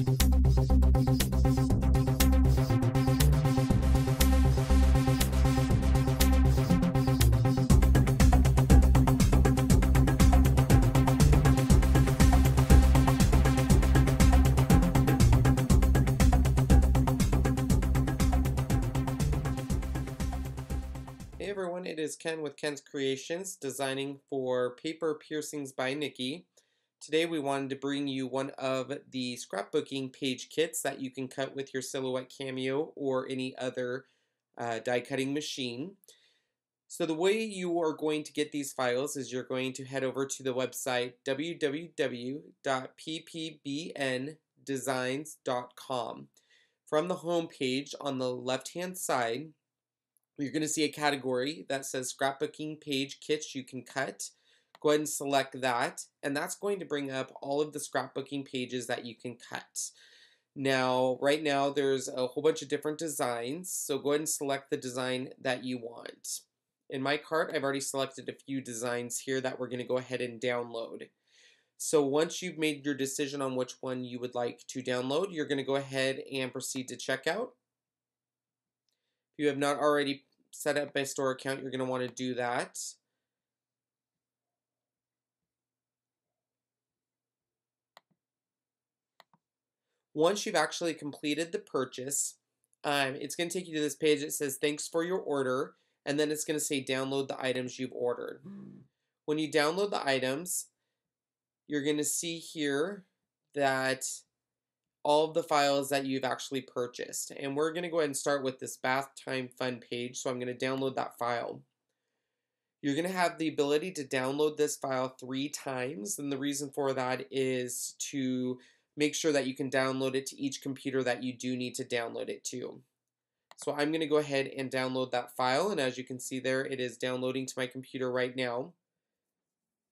Hey everyone, it is Ken with Ken's Creations, designing for paper piercings by Nikki. Today we wanted to bring you one of the scrapbooking page kits that you can cut with your Silhouette Cameo or any other die cutting machine. So the way you are going to get these files is you're going to head over to the website www.ppbndesigns.com. From the home page on the left hand side, you're going to see a category that says scrapbooking page kits you can cut. Go ahead and select that, and that's going to bring up all of the scrapbooking pages that you can cut. Now, right now, there's a whole bunch of different designs, so go ahead and select the design that you want. In my cart, I've already selected a few designs here that we're going to go ahead and download. So once you've made your decision on which one you would like to download, you're going to go ahead and proceed to checkout. If you have not already set up a store account, you're going to want to do that. Once you've actually completed the purchase, it's going to take you to this page that says thanks for your order, and then it's going to say download the items you've ordered. When you download the items, you're going to see here that all of the files that you've actually purchased. And we're going to go ahead and start with this bath time fun page, so I'm going to download that file. You're going to have the ability to download this file 3 times, and the reason for that is to make sure that you can download it to each computer that you do need to download it to. So I'm going to go ahead and download that file, and as you can see there, it is downloading to my computer right now.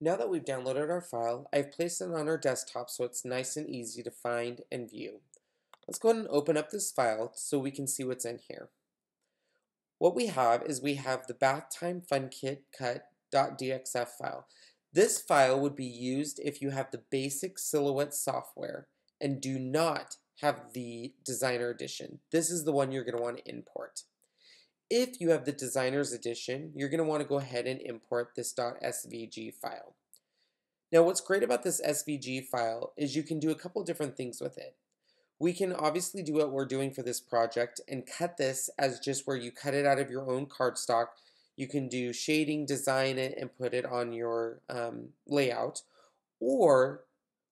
Now that we've downloaded our file, I've placed it on our desktop so it's nice and easy to find and view. Let's go ahead and open up this file so we can see what's in here. What we have is we have the bath time fun kit cut.dxf file. This file would be used if you have the basic Silhouette software and do not have the Designer Edition. This is the one you're going to want to import. If you have the Designer's Edition, you're going to want to go ahead and import this .svg file. Now what's great about this SVG file is you can do a couple different things with it. We can obviously do what we're doing for this project and cut this as just where you cut it out of your own cardstock. You can do shading, design it, and put it on your layout. Or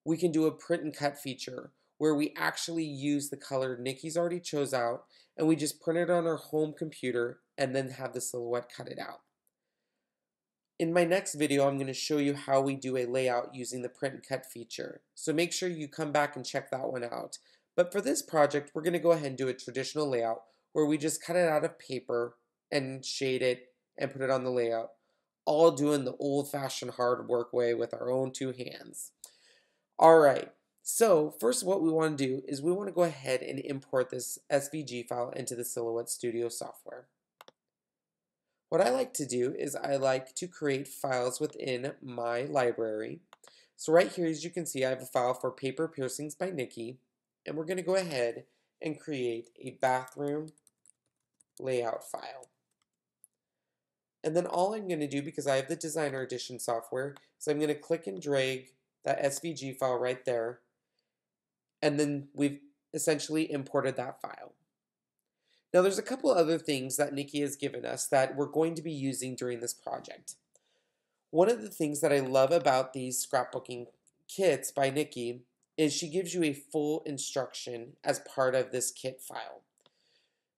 we can do a print and cut feature where we actually use the color Nikki's already chose out and we just print it on our home computer and then have the Silhouette cut it out. In my next video, I'm going to show you how we do a layout using the print and cut feature. So make sure you come back and check that one out. But for this project, we're going to go ahead and do a traditional layout where we just cut it out of paper and shade it and put it on the layout, all doing the old-fashioned hard work way with our own 2 hands. All right. So first what we want to do is we want to go ahead and import this SVG file into the Silhouette Studio software. What I like to do is I like to create files within my library. So right here, as you can see, I have a file for Paper Piercings by Nikki, and we're going to go ahead and create a bathroom layout file. And then all I'm going to do, because I have the Designer Edition software, is I'm going to click and drag that SVG file right there, and then we've essentially imported that file. Now there's a couple other things that Nikki has given us that we're going to be using during this project. One of the things that I love about these scrapbooking kits by Nikki is she gives you a full instruction as part of this kit file.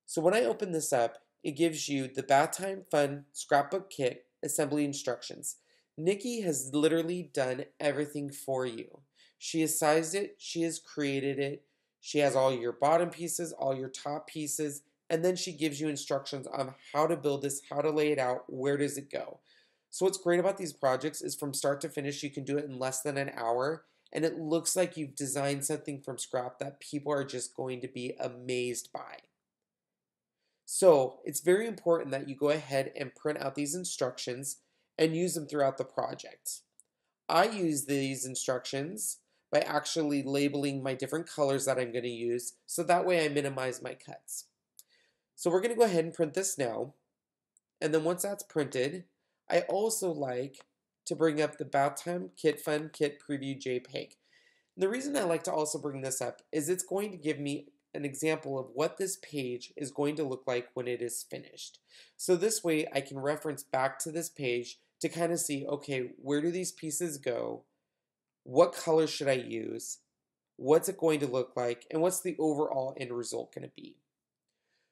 So when I open this up, it gives you the Bath Time Fun Scrapbook Kit assembly instructions. Nikki has literally done everything for you. She has sized it, she has created it, she has all your bottom pieces, all your top pieces, and then she gives you instructions on how to build this, how to lay it out, where does it go. So what's great about these projects is from start to finish, you can do it in less than an hour, and it looks like you've designed something from scrap that people are just going to be amazed by. So it's very important that you go ahead and print out these instructions and use them throughout the project. I use these instructions by actually labeling my different colors that I'm going to use, so that way I minimize my cuts. So we're going to go ahead and print this now, and then once that's printed, I also like to bring up the Bath Time Kit Fun Kit Preview JPEG. And the reason I like to also bring this up is it's going to give me an example of what this page is going to look like when it is finished. So this way I can reference back to this page to kind of see, okay, where do these pieces go? What color should I use? What's it going to look like? And what's the overall end result going to be?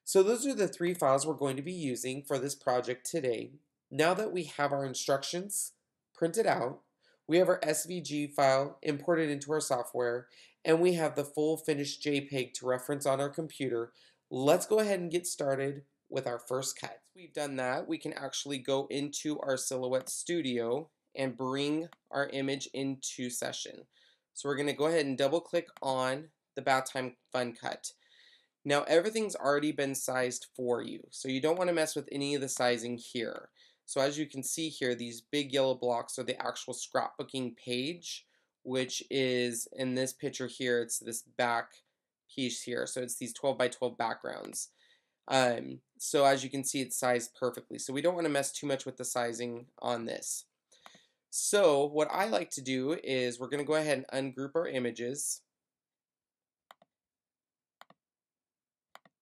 So those are the 3 files we're going to be using for this project today. Now that we have our instructions printed out, we have our SVG file imported into our software, and we have the full finished JPEG to reference on our computer. Let's go ahead and get started with our first cut. Once we've done that, we can actually go into our Silhouette Studio and bring our image into session. So we're going to go ahead and double click on the Bath Time Fun Cut. Now everything's already been sized for you, so you don't want to mess with any of the sizing here. So as you can see here, these big yellow blocks are the actual scrapbooking page, which is in this picture here, it's this back piece here. So it's these 12 by 12 backgrounds. So as you can see, it's sized perfectly. So we don't want to mess too much with the sizing on this. So what I like to do is we're going to go ahead and ungroup our images.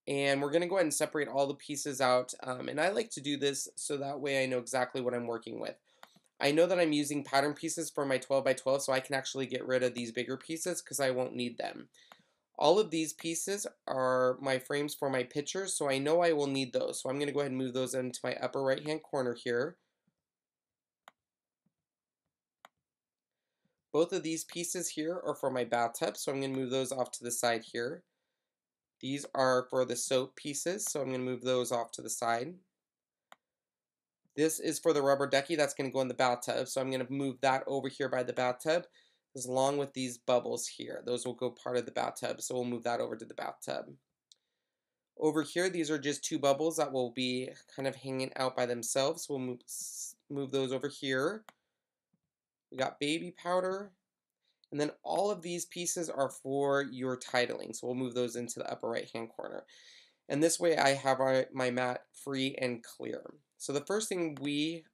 And we're going to go ahead and separate all the pieces out. And I like to do this so that way I know exactly what I'm working with. I know that I'm using pattern pieces for my 12 by 12, so I can actually get rid of these bigger pieces because I won't need them. All of these pieces are my frames for my pictures, so I know I will need those. So I'm going to go ahead and move those into my upper right hand corner here. Both of these pieces here are for my bathtub, so I'm going to move those off to the side here. These are for the soap pieces, so I'm going to move those off to the side. This is for the rubber ducky that's going to go in the bathtub, so I'm going to move that over here by the bathtub, along with these bubbles here. Those will go part of the bathtub, so we'll move that over to the bathtub. Over here, these are just 2 bubbles that will be kind of hanging out by themselves. We'll move those over here. We got baby powder. And then all of these pieces are for your titling, so we'll move those into the upper right hand corner. And this way I have my mat free and clear. So the first thing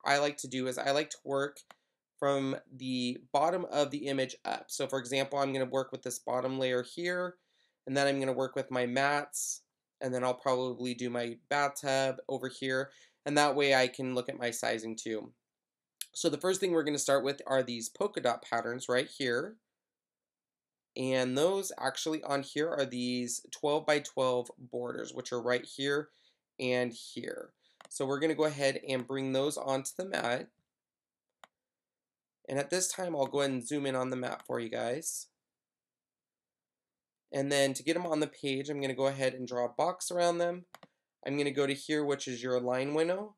I like to do is I like to work from the bottom of the image up. So for example, I'm going to work with this bottom layer here, and then I'm going to work with my mats, and then I'll probably do my bathtub over here, and that way I can look at my sizing too. So the first thing we're going to start with are these polka dot patterns right here. And those actually on here are these 12 by 12 borders, which are right here and here. So we're going to go ahead and bring those onto the mat. And at this time, I'll go ahead and zoom in on the mat for you guys. And then to get them on the page, I'm going to go ahead and draw a box around them. I'm going to go to here, which is your line window.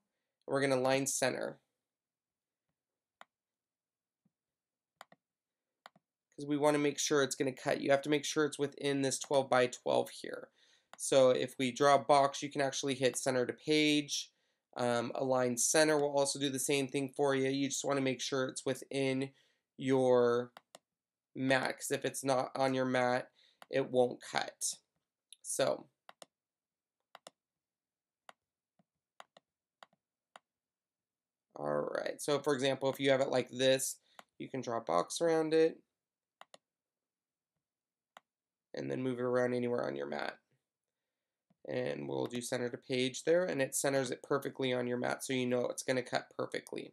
We're going to line center, because we want to make sure it's going to cut. You have to make sure it's within this 12 by 12 here. So if we draw a box, you can actually hit center to page. Align center will also do the same thing for you. You just want to make sure it's within your mat, because if it's not on your mat, it won't cut. So alright, so for example, if you have it like this, you can draw a box around it and then move it around anywhere on your mat. And we'll do center to page there, and it centers it perfectly on your mat, so you know it's going to cut perfectly.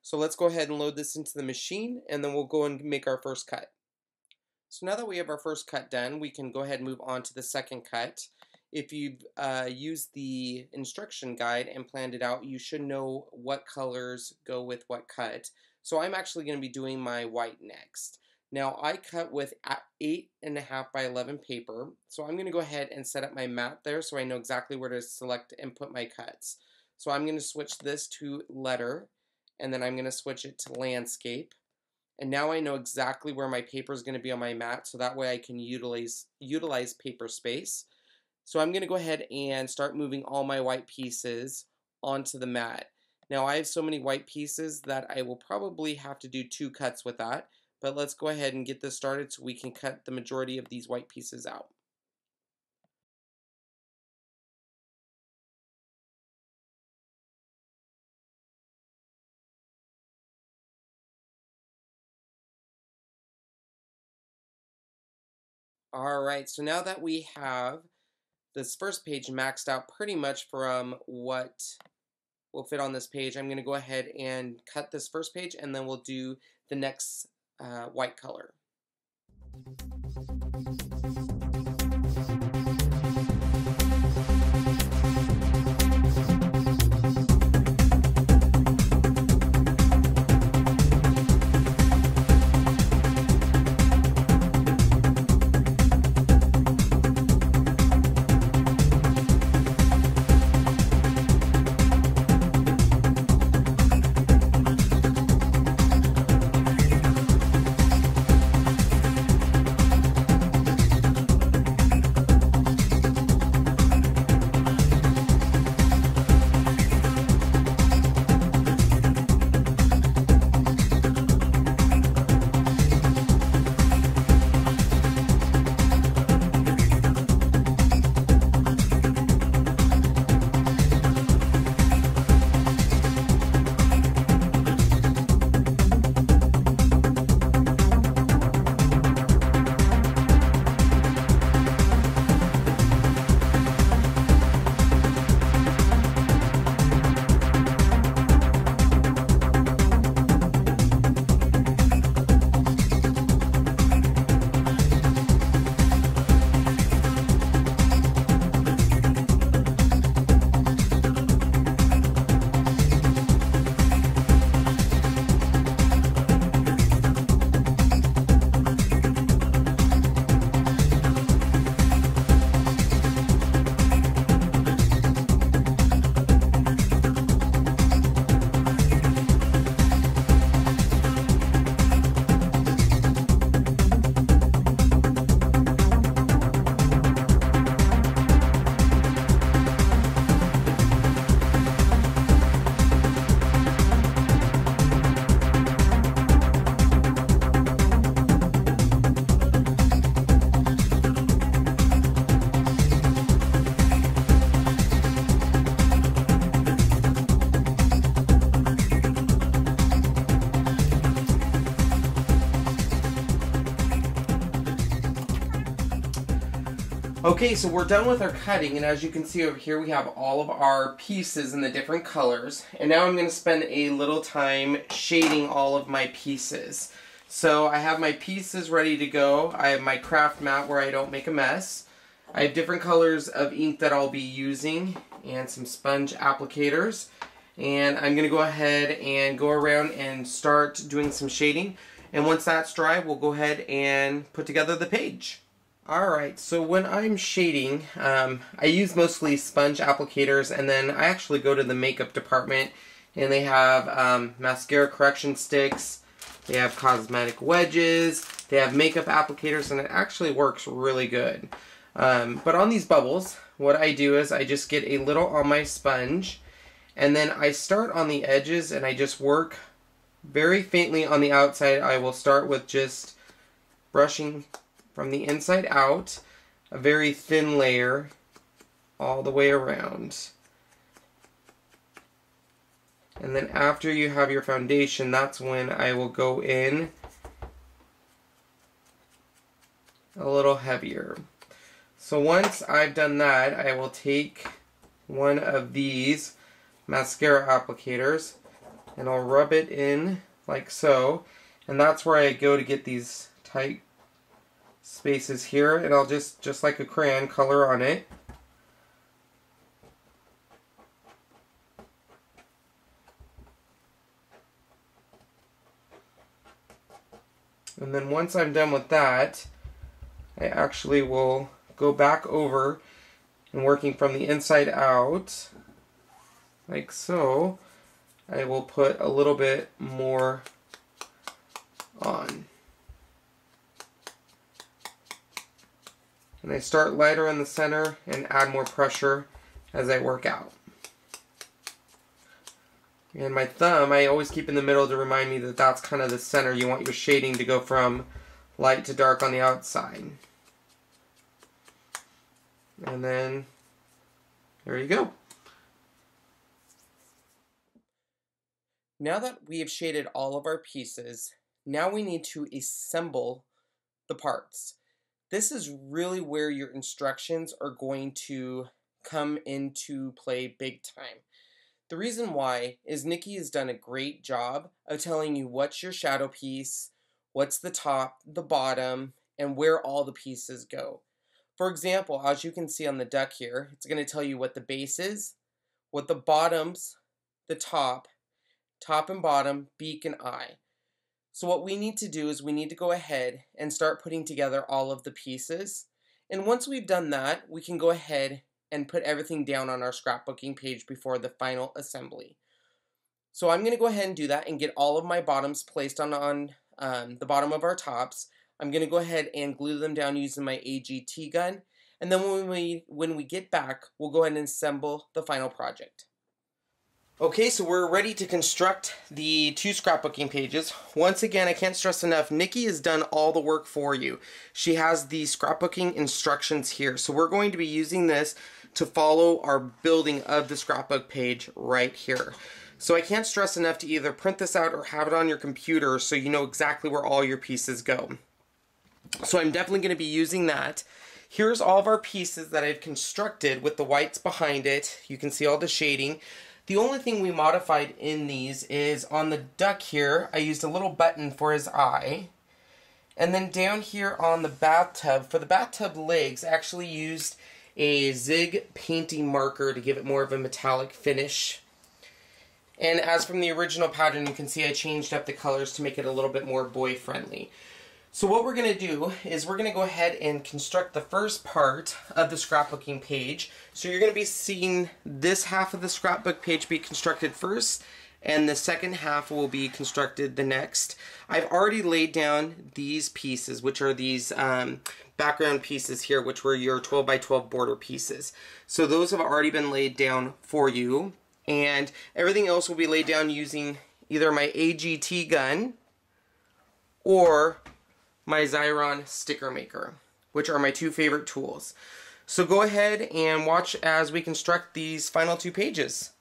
So let's go ahead and load this into the machine, and then we'll go and make our first cut. So now that we have our first cut done, we can go ahead and move on to the second cut. If you've used the instruction guide and planned it out, you should know what colors go with what cut. So I'm actually going to be doing my white next. Now I cut with 8.5 by 11 paper, so I'm going to go ahead and set up my mat there so I know exactly where to select and put my cuts. So I'm going to switch this to letter, and then I'm going to switch it to landscape. And now I know exactly where my paper is going to be on my mat, so that way I can utilize paper space. So I'm going to go ahead and start moving all my white pieces onto the mat. Now I have so many white pieces that I will probably have to do 2 cuts with that, But let's go ahead and get this started so we can cut the majority of these white pieces out. Alright, so now that we have this first page maxed out pretty much from what will fit on this page, I'm going to go ahead and cut this first page, and then we'll do the next white color. Okay, so we're done with our cutting, and as you can see over here, we have all of our pieces in the different colors. And now I'm going to spend a little time shading all of my pieces. So I have my pieces ready to go. I have my craft mat where I don't make a mess. I have different colors of ink that I'll be using, and some sponge applicators. And I'm going to go ahead and go around and start doing some shading. And once that's dry, we'll go ahead and put together the page. Alright, so when I'm shading, I use mostly sponge applicators, and then I actually go to the makeup department, and they have mascara correction sticks, they have cosmetic wedges, they have makeup applicators, and it actually works really good. But on these bubbles, what I do is I just get a little on my sponge, and then I start on the edges, and I just work very faintly on the outside. I will start with just brushing from the inside out, a very thin layer all the way around. And then after you have your foundation, that's when I will go in a little heavier. So once I've done that, I will take one of these mascara applicators and I'll rub it in like so. And that's where I go to get these tight spaces here, and I'll just like a crayon, color on it. And then once I'm done with that, I actually will go back over and working from the inside out, like so. I will put a little bit more on. And I start lighter in the center and add more pressure as I work out. And my thumb, I always keep in the middle to remind me that that's kind of the center. You want your shading to go from light to dark on the outside. And then, there you go. Now that we have shaded all of our pieces, now we need to assemble the parts. This is really where your instructions are going to come into play big time. The reason why is Nikki has done a great job of telling you what's your shadow piece, what's the top, the bottom, and where all the pieces go. For example, as you can see on the duck here, it's going to tell you what the base is, what the bottoms, the top and bottom, beak and eye. So what we need to do is we need to go ahead and start putting together all of the pieces. And once we've done that, we can go ahead and put everything down on our scrapbooking page before the final assembly. So I'm going to go ahead and do that and get all of my bottoms placed on the bottom of our tops. I'm going to go ahead and glue them down using my AGT gun. And then when we get back, we'll go ahead and assemble the final project. Okay, so we're ready to construct the 2 scrapbooking pages. Once again, I can't stress enough, Nikki has done all the work for you. She has the scrapbooking instructions here. So we're going to be using this to follow our building of the scrapbook page right here. So I can't stress enough to either print this out or have it on your computer so you know exactly where all your pieces go. So I'm definitely going to be using that. Here's all of our pieces that I've constructed with the whites behind it. You can see all the shading. The only thing we modified in these is on the duck here, I used a little button for his eye. And then down here on the bathtub, for the bathtub legs, I actually used a Zig painting marker to give it more of a metallic finish. And as from the original pattern, you can see I changed up the colors to make it a little bit more boy-friendly. So what we're going to do is we're going to go ahead and construct the first part of the scrapbooking page. So you're going to be seeing this half of the scrapbook page be constructed first, and the second half will be constructed the next. I've already laid down these pieces, which are these background pieces here, which were your 12 by 12 border pieces. So those have already been laid down for you, and everything else will be laid down using either my AGT gun or my Xyron sticker maker, which are my 2 favorite tools. So go ahead and watch as we construct these final 2 pages.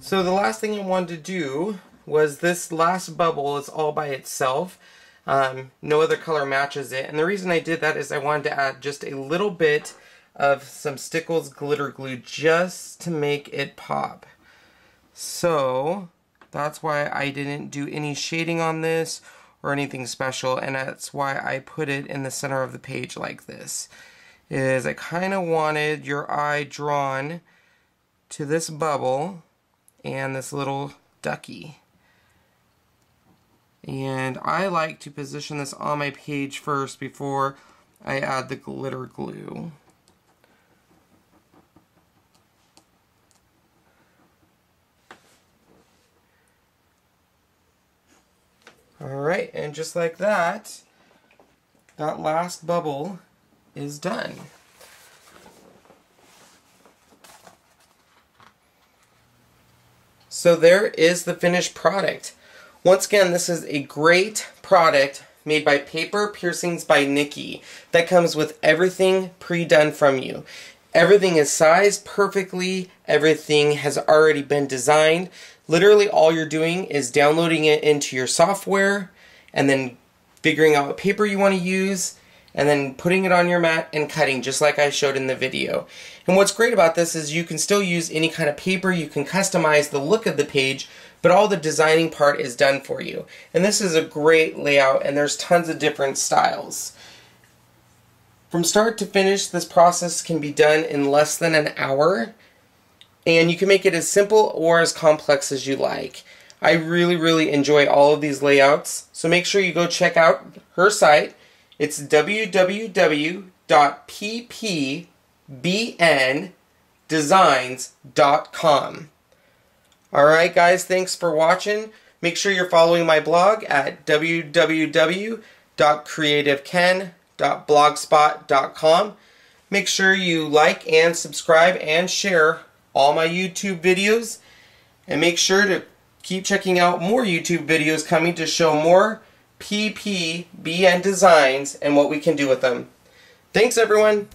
So the last thing I wanted to do was this last bubble is all by itself. No other color matches it. And the reason I did that is I wanted to add just a little bit of some Stickles glitter glue just to make it pop. So that's why I didn't do any shading on this or anything special, and that's why I put it in the center of the page like this. I kind of wanted your eye drawn to this bubble and this little ducky. And I like to position this on my page first before I add the glitter glue. Alright, and just like that, that last bubble is done. So there is the finished product. Once again, this is a great product made by Paper Piercings by Nikki that comes with everything pre-done from you. Everything is sized perfectly, everything has already been designed. Literally all you're doing is downloading it into your software and then figuring out what paper you want to use and then putting it on your mat and cutting just like I showed in the video. And what's great about this is you can still use any kind of paper, you can customize the look of the page, but all the designing part is done for you. And this is a great layout and there's tons of different styles. From start to finish, this process can be done in less than an hour. And you can make it as simple or as complex as you like. I really enjoy all of these layouts. So make sure you go check out her site. It's www.ppbndesigns.com. Alright guys, thanks for watching. Make sure you're following my blog at www.creativeken.blogspot.com. Make sure you like and subscribe and share all my YouTube videos, and make sure to keep checking out more YouTube videos coming to show more PPBN designs and what we can do with them. Thanks everyone!